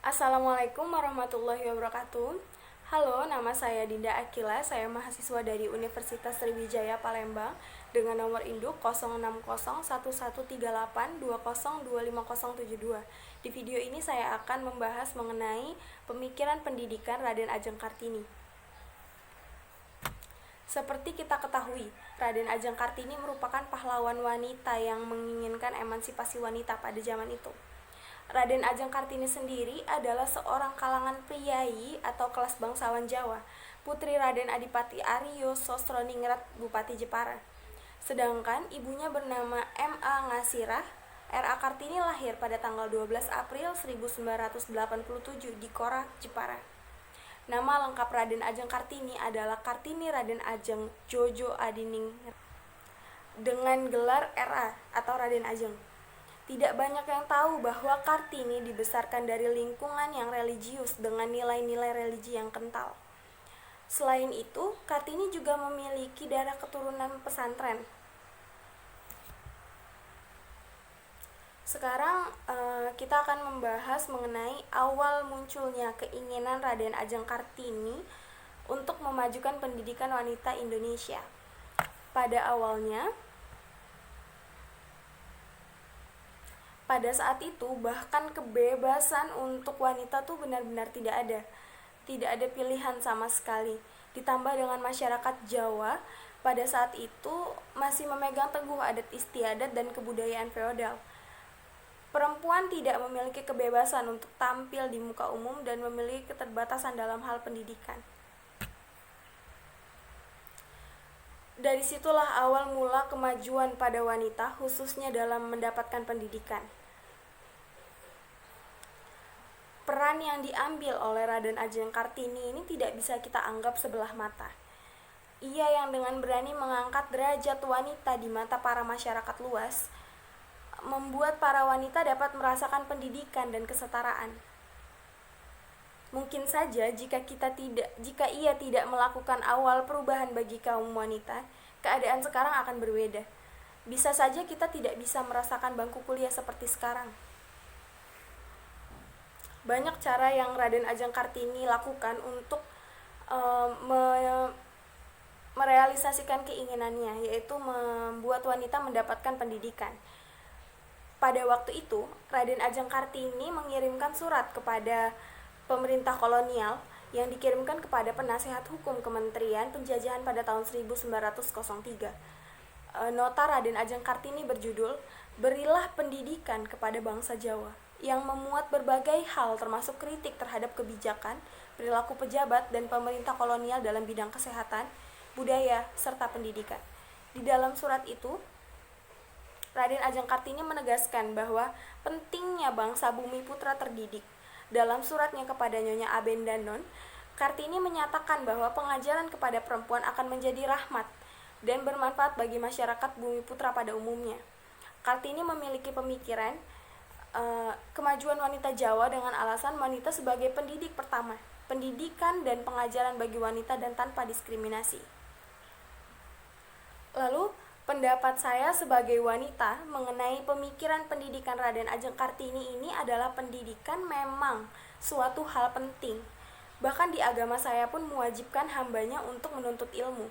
Assalamualaikum warahmatullahi wabarakatuh. Halo, nama saya Dinda Akila, saya mahasiswa dari Universitas Sriwijaya Palembang dengan nomor induk 06011382025072. Di video ini saya akan membahas mengenai pemikiran pendidikan Raden Ajeng Kartini. Seperti kita ketahui, Raden Ajeng Kartini merupakan pahlawan wanita yang menginginkan emansipasi wanita pada zaman itu. Raden Ajeng Kartini sendiri adalah seorang kalangan priyayi atau kelas bangsawan Jawa, putri Raden Adipati Aryo Sosroningrat Bupati Jepara. Sedangkan ibunya bernama M.A. Ngasirah. R.A. Kartini lahir pada tanggal 12 April 1987 di Kora, Jepara. Nama lengkap Raden Ajeng Kartini adalah Kartini Raden Ajeng Jojo Adining dengan gelar R.A. atau Raden Ajeng. Tidak banyak yang tahu bahwa Kartini dibesarkan dari lingkungan yang religius dengan nilai-nilai religi yang kental. Selain itu, Kartini juga memiliki darah keturunan pesantren. Sekarang kita akan membahas mengenai awal munculnya keinginan Raden Ajeng Kartini untuk memajukan pendidikan wanita Indonesia. Pada saat itu bahkan kebebasan untuk wanita tuh benar-benar tidak ada. Tidak ada pilihan sama sekali. Ditambah dengan masyarakat Jawa pada saat itu masih memegang teguh adat istiadat dan kebudayaan feodal. Perempuan tidak memiliki kebebasan untuk tampil di muka umum dan memiliki keterbatasan dalam hal pendidikan. Dari situlah awal mula kemajuan pada wanita, khususnya dalam mendapatkan pendidikan. Peran yang diambil oleh Raden Ajeng Kartini ini tidak bisa kita anggap sebelah mata. Ia yang dengan berani mengangkat derajat wanita di mata para masyarakat luas, membuat para wanita dapat merasakan pendidikan dan kesetaraan. Mungkin saja jika ia tidak melakukan awal perubahan bagi kaum wanita, keadaan sekarang akan berbeda. Bisa saja kita tidak bisa merasakan bangku kuliah seperti sekarang. Banyak cara yang Raden Ajeng Kartini lakukan untuk merealisasikan keinginannya, yaitu membuat wanita mendapatkan pendidikan. Pada waktu itu, Raden Ajeng Kartini mengirimkan surat kepada pemerintah kolonial yang dikirimkan kepada penasehat hukum Kementerian Penjajahan pada tahun 1903. Nota Raden Ajeng Kartini berjudul "Berilah Pendidikan kepada Bangsa Jawa", yang memuat berbagai hal termasuk kritik terhadap kebijakan, perilaku pejabat dan pemerintah kolonial dalam bidang kesehatan, budaya, serta pendidikan. Di dalam surat itu, Raden Ajeng Kartini menegaskan bahwa pentingnya bangsa bumi putra terdidik. Dalam suratnya kepada Nyonya Aben Danon, Kartini menyatakan bahwa pengajaran kepada perempuan akan menjadi rahmat dan bermanfaat bagi masyarakat bumi putra pada umumnya. Kartini memiliki pemikiran kemajuan wanita Jawa dengan alasan wanita sebagai pendidik pertama, pendidikan dan pengajaran bagi wanita dan tanpa diskriminasi. Lalu, pendapat saya sebagai wanita mengenai pemikiran pendidikan Raden Ajeng Kartini ini adalah pendidikan memang suatu hal penting. Bahkan di agama saya pun mewajibkan hambanya untuk menuntut ilmu.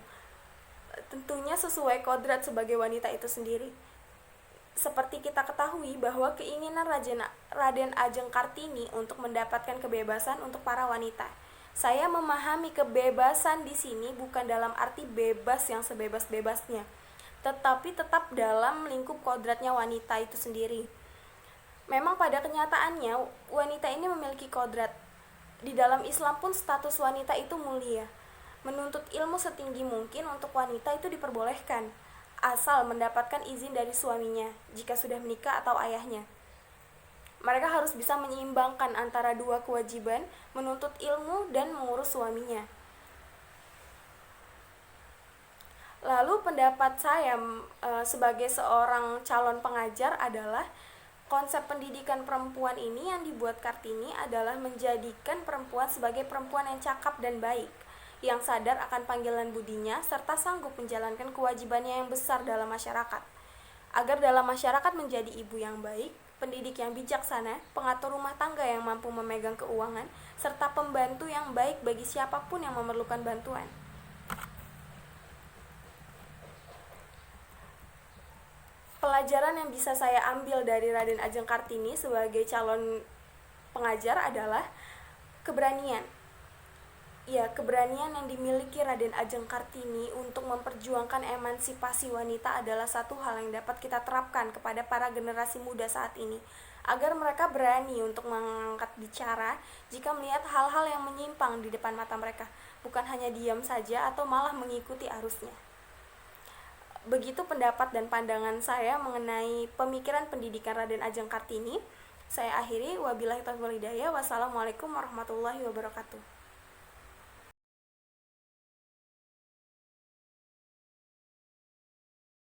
Tentunya sesuai kodrat sebagai wanita itu sendiri. Seperti kita ketahui bahwa keinginan Raden Ajeng Kartini untuk mendapatkan kebebasan untuk para wanita. Saya memahami kebebasan di sini bukan dalam arti bebas yang sebebas-bebasnya, tetapi tetap dalam lingkup kodratnya wanita itu sendiri. Memang pada kenyataannya wanita ini memiliki kodrat. Di dalam Islam pun status wanita itu mulia. Menuntut ilmu setinggi mungkin untuk wanita itu diperbolehkan, asal mendapatkan izin dari suaminya jika sudah menikah atau ayahnya. Mereka harus bisa menyeimbangkan antara dua kewajiban, menuntut ilmu dan mengurus suaminya. Lalu pendapat saya sebagai seorang calon pengajar adalah konsep pendidikan perempuan ini yang dibuat Kartini adalah menjadikan perempuan sebagai perempuan yang cakap dan baik, yang sadar akan panggilan budinya serta sanggup menjalankan kewajibannya yang besar dalam masyarakat. agar dalam masyarakat menjadi ibu yang baik, pendidik yang bijaksana, pengatur rumah tangga yang mampu memegang keuangan, serta pembantu yang baik bagi siapapun yang memerlukan bantuan. Pelajaran yang bisa saya ambil dari Raden Ajeng Kartini sebagai calon pengajar adalah keberanian. Ya, keberanian yang dimiliki Raden Ajeng Kartini untuk memperjuangkan emansipasi wanita adalah satu hal yang dapat kita terapkan kepada para generasi muda saat ini, agar mereka berani untuk mengangkat bicara jika melihat hal-hal yang menyimpang di depan mata mereka, bukan hanya diam saja atau malah mengikuti arusnya. Begitu pendapat dan pandangan saya mengenai pemikiran pendidikan Raden Ajeng Kartini. Saya akhiri, wabillahi taufiq wal hidayah. Wassalamualaikum warahmatullahi wabarakatuh.